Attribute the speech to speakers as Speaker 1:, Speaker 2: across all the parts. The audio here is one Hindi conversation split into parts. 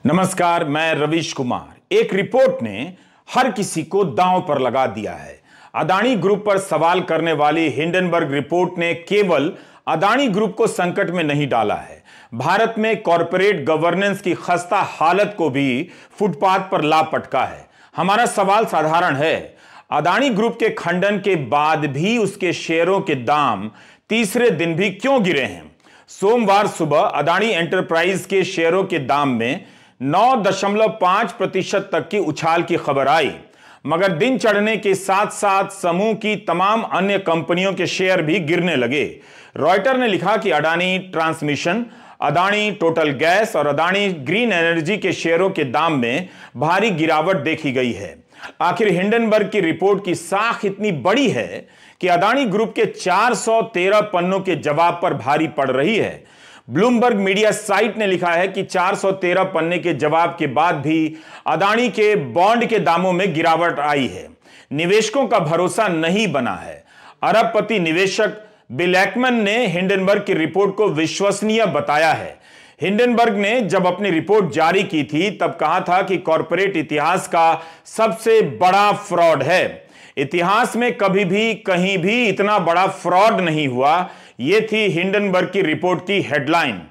Speaker 1: नमस्कार, मैं रवीश कुमार। एक रिपोर्ट ने हर किसी को दांव पर लगा दिया है। अदानी ग्रुप पर सवाल करने वाली हिंडनबर्ग रिपोर्ट ने केवल अदानी ग्रुप को संकट में नहीं डाला है, भारत में कॉरपोरेट गवर्नेंस की खस्ता हालत को भी फुटपाथ पर ला पटका है। हमारा सवाल साधारण है, अदानी ग्रुप के खंडन के बाद भी उसके शेयरों के दाम तीसरे दिन भी क्यों गिरे हैं? सोमवार सुबह अदानी एंटरप्राइज के शेयरों के दाम में 9.5% तक की उछाल की खबर आई, मगर दिन चढ़ने के साथ साथ समूह की तमाम अन्य कंपनियों के शेयर भी गिरने लगे। रॉयटर ने लिखा कि Adani transmission, Adani total gas और अदानी ग्रीन एनर्जी के शेयरों के दाम में भारी गिरावट देखी गई है। आखिर हिंडनबर्ग की रिपोर्ट की साख इतनी बड़ी है कि अदानी ग्रुप के 413 पन्नों के जवाब पर भारी पड़ रही है। ब्लूमबर्ग मीडिया साइट ने लिखा है कि 413 पन्ने के जवाब के बाद भी अदानी के बॉन्ड के दामों में गिरावट आई है। निवेशकों का भरोसा नहीं बना है। अरबपति निवेशक बिल एकमन ने हिंडनबर्ग की रिपोर्ट को विश्वसनीय बताया है। हिंडनबर्ग ने जब अपनी रिपोर्ट जारी की थी तब कहा था कि कॉरपोरेट इतिहास का सबसे बड़ा फ्रॉड है। इतिहास में कभी भी कहीं भी इतना बड़ा फ्रॉड नहीं हुआ। यह थी हिंडनबर्ग की रिपोर्ट की हेडलाइन।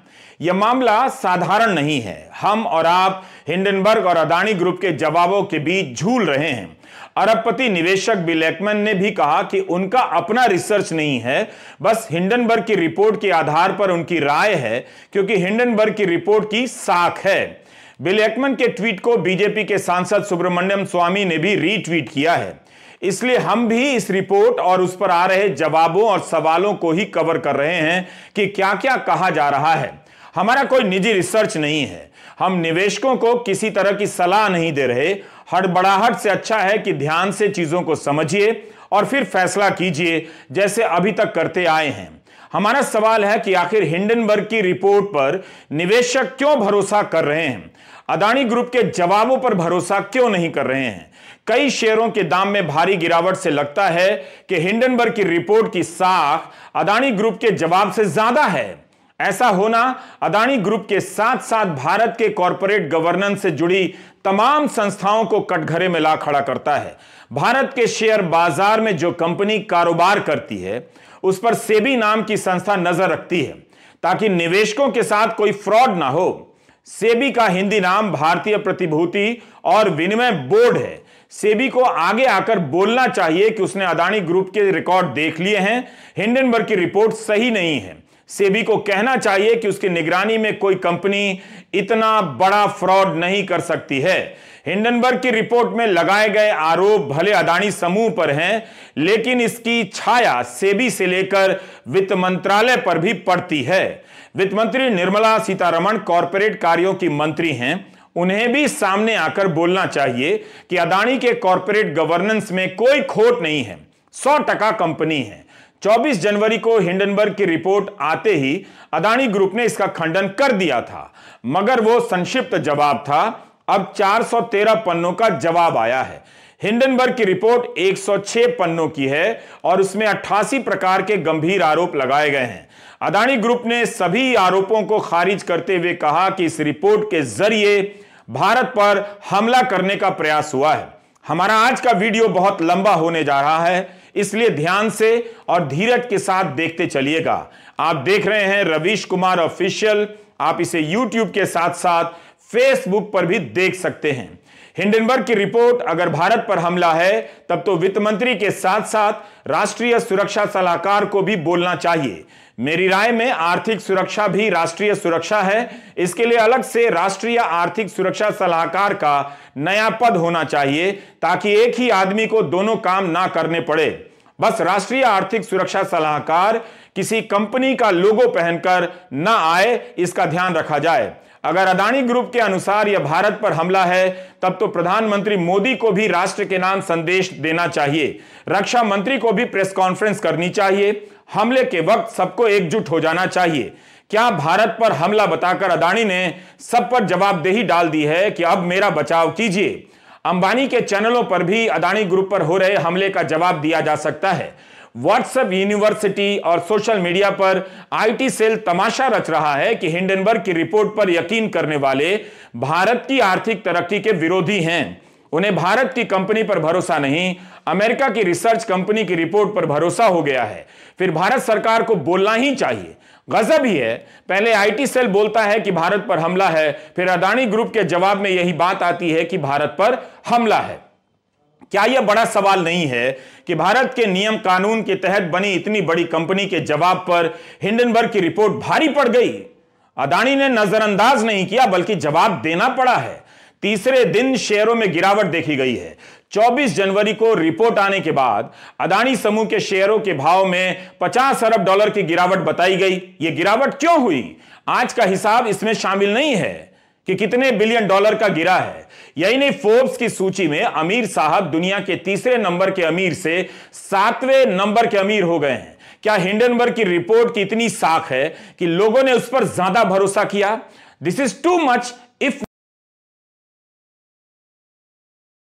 Speaker 1: यह मामला साधारण नहीं है। हम और आप हिंडनबर्ग और अदानी ग्रुप के जवाबों के बीच झूल रहे हैं। अरबपति निवेशक बिल एकमन ने भी कहा कि उनका अपना रिसर्च नहीं है, बस हिंडनबर्ग की रिपोर्ट के आधार पर उनकी राय है, क्योंकि हिंडनबर्ग की रिपोर्ट की साख है। बिल एकमन के ट्वीट को बीजेपी के सांसद सुब्रमण्यम स्वामी ने भी रीट्वीट किया है। इसलिए हम भी इस रिपोर्ट और उस पर आ रहे जवाबों और सवालों को ही कवर कर रहे हैं कि क्या क्या कहा जा रहा है। हमारा कोई निजी रिसर्च नहीं है। हम निवेशकों को किसी तरह की सलाह नहीं दे रहे। हड़बड़ाहट से अच्छा है कि ध्यान से चीजों को समझिए और फिर फैसला कीजिए, जैसे अभी तक करते आए हैं। हमारा सवाल है कि आखिर हिंडनबर्ग की रिपोर्ट पर निवेशक क्यों भरोसा कर रहे हैं? अदानी ग्रुप के जवाबों पर भरोसा क्यों नहीं कर रहे हैं? कई शेयरों के दाम में भारी गिरावट से लगता है कि हिंडनबर्ग की रिपोर्ट की साख अदानी ग्रुप के जवाब से ज्यादा है। ऐसा होना अदानी ग्रुप के साथ साथ भारत के कॉरपोरेट गवर्नेंस से जुड़ी तमाम संस्थाओं को कटघरे में ला खड़ा करता है। भारत के शेयर बाजार में जो कंपनी कारोबार करती है उस पर सेबी नाम की संस्था नजर रखती है ताकि निवेशकों के साथ कोई फ्रॉड ना हो। सेबी का हिंदी नाम भारतीय प्रतिभूति और विनिमय बोर्ड है। सेबी को आगे आकर बोलना चाहिए कि उसने अदानी ग्रुप के रिकॉर्ड देख लिए हैं, हिंडनबर्ग की रिपोर्ट सही नहीं है। सेबी को कहना चाहिए कि उसकी निगरानी में कोई कंपनी इतना बड़ा फ्रॉड नहीं कर सकती है। हिंडनबर्ग की रिपोर्ट में लगाए गए आरोप भले अदानी समूह पर हैं, लेकिन इसकी छाया सेबी से लेकर वित्त मंत्रालय पर भी पड़ती है। वित्त मंत्री निर्मला सीतारमण कॉरपोरेट कार्यों की मंत्री हैं। उन्हें भी सामने आकर बोलना चाहिए कि अदानी के कॉरपोरेट गवर्नेंस में कोई खोट नहीं है, 100% कंपनी है। 24 जनवरी को हिंडनबर्ग की रिपोर्ट आते ही अदानी ग्रुप ने इसका खंडन कर दिया था, मगर वो संक्षिप्त जवाब था। अब 413 पन्नों का जवाब आया है। हिंडनबर्ग की रिपोर्ट 106 पन्नों की है और उसमें 88 प्रकार के गंभीर आरोप लगाए गए हैं। अदानी ग्रुप ने सभी आरोपों को खारिज करते हुए कहा कि इस रिपोर्ट के जरिए भारत पर हमला करने का प्रयास हुआ है। हमारा आज का वीडियो बहुत लंबा होने जा रहा है, इसलिए ध्यान से और धीरज के साथ देखते चलिएगा। आप देख रहे हैं रवीश कुमार ऑफिशियल। आप इसे YouTube के साथ साथ Facebook पर भी देख सकते हैं। हिंडनबर्ग की रिपोर्ट अगर भारत पर हमला है तब तो वित्त मंत्री के साथ साथ राष्ट्रीय सुरक्षा सलाहकार को भी बोलना चाहिए। मेरी राय में आर्थिक सुरक्षा भी राष्ट्रीय सुरक्षा है। इसके लिए अलग से राष्ट्रीय आर्थिक सुरक्षा सलाहकार का नया पद होना चाहिए ताकि एक ही आदमी को दोनों काम ना करने पड़े। बस राष्ट्रीय आर्थिक सुरक्षा सलाहकार किसी कंपनी का लोगो पहनकर ना आए, इसका ध्यान रखा जाए। अगर अदानी ग्रुप के अनुसार यह भारत पर हमला है तब तो प्रधानमंत्री मोदी को भी राष्ट्र के नाम संदेश देना चाहिए। रक्षा मंत्री को भी प्रेस कॉन्फ्रेंस करनी चाहिए। हमले के वक्त सबको एकजुट हो जाना चाहिए। क्या भारत पर हमला बताकर अदानी ने सब पर जवाबदेही डाल दी है कि अब मेरा बचाव कीजिए? अंबानी के चैनलों पर भी अदानी ग्रुप पर हो रहे हमले का जवाब दिया जा सकता है। व्हाट्सएप यूनिवर्सिटी और सोशल मीडिया पर आईटी सेल तमाशा रच रहा है कि हिंडनबर्ग की रिपोर्ट पर यकीन करने वाले भारत की आर्थिक तरक्की के विरोधी हैं। उन्हें भारत की कंपनी पर भरोसा नहीं, अमेरिका की रिसर्च कंपनी की रिपोर्ट पर भरोसा हो गया है। फिर भारत सरकार को बोलना ही चाहिए। गजब ही है, पहले आईटी सेल बोलता है कि भारत पर हमला है, फिर अडानी ग्रुप के जवाब में यही बात आती है कि भारत पर हमला है। क्या यह बड़ा सवाल नहीं है कि भारत के नियम कानून के तहत बनी इतनी बड़ी कंपनी के जवाब पर हिंडनबर्ग की रिपोर्ट भारी पड़ गई? अडानी ने नजरअंदाज नहीं किया बल्कि जवाब देना पड़ा है। तीसरे दिन शेयरों में गिरावट देखी गई है। 24 जनवरी को रिपोर्ट आने के बाद अडानी समूह के शेयरों के भाव में 50 अरब डॉलर की गिरावट बताई गई। यह गिरावट क्यों हुई? आज का हिसाब इसमें शामिल नहीं है कि कितने बिलियन डॉलर का गिरा है। यही नहीं, फोर्ब्स की सूची में अमीर साहब दुनिया के तीसरे नंबर के अमीर से 7वें नंबर के अमीर हो गए हैं। क्या हिंडनबर्ग की रिपोर्ट की इतनी साख है कि लोगों ने उस पर ज्यादा भरोसा किया? This is too much